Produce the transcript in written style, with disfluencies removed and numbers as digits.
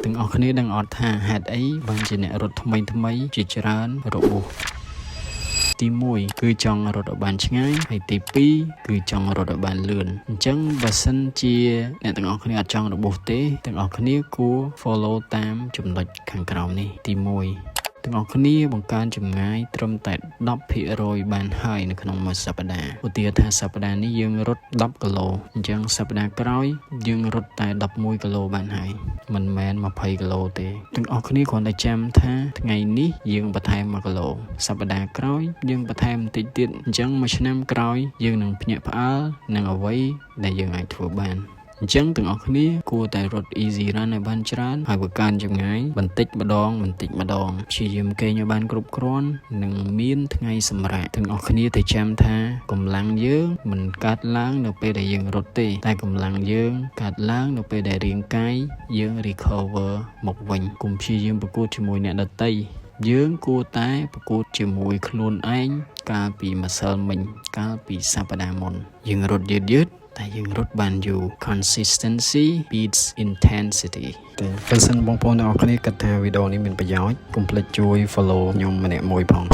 ទាំងអស់គ្នាដឹងអត់ថាហេតុអីបានជាអ្នករត់ថ្មីជាច្រើនរបួសទី1គឺចង់រត់ឲ្យបានឆ្ងាយហើយទី2គឺចង់រត់ឲ្យបានលឿនអញ្ចឹងបើសិនជាអ្នកទាំងអស់គ្នាអត់ចង់របួសទេទាំងអស់គ្នាគួរ follow តាមចំណុចខាងក្រោមនេះទី1ទាំងអស់គ្នាបង្កើនចម្ងាយត្រឹមតែ 10% បានហើយនៅក្នុងមួយសប្តាហ៍ឧទាហរណ៍ថាសប្តាហ៍នេះយើងរត់10គីឡូអញ្ចឹងសប្តាហ៍ក្រោយយើងរត់តែ11គីឡូបានហើយមិនមែន20គីឡូទេទាំងអស់គ្នាគ្រាន់តែចាំថាថ្ងៃនេះយើងបន្ថែម1គីឡូសប្តាហ៍ក្រោយយើងបន្ថែមបន្តិចទៀតអញ្ចឹងមួយឆ្នាំក្រោយយើងនឹងភ្ញាក់ផ្អើលនឹងអ្វីដែលយើងអាចធ្វើបានអញ្ចឹងទាំងអស់គ្នាគួរតែរត់ easy run ឲ្យបានច្រើនហើយបង្កើនចម្ងាយបន្តិចម្ដងព្យាយាមគេងឲ្យបានគ្រប់គ្រាន់និងមានថ្ងៃសម្រាកទាំងអស់គ្នាតែចាំថាកម្លាំងយើងមិនកើតឡើងនៅពេលដែលយើងរត់ទេតែកម្លាំងយើងកើតឡើងនៅពេលដែលរាងកាយយើង recover មកវិញកុំព្យាយាមប្រកួតជាមួយអ្នកដទៃយើងគួរតែប្រកួតជាមួយខ្លួនឯងកាលពីម្សិលមិញកាលពីសប្តាហ៍មុនយើងរត់យឺតតែយើងរត់បានយូរ consistency beats intensity តែបើសិនបងប្អូនអ្នកនរគ្នាគិតថាវីដេអូនេះមានប្រយោជន៍កុំភ្លេចជួយ follow ខ្ញុំម្នាក់មួយផង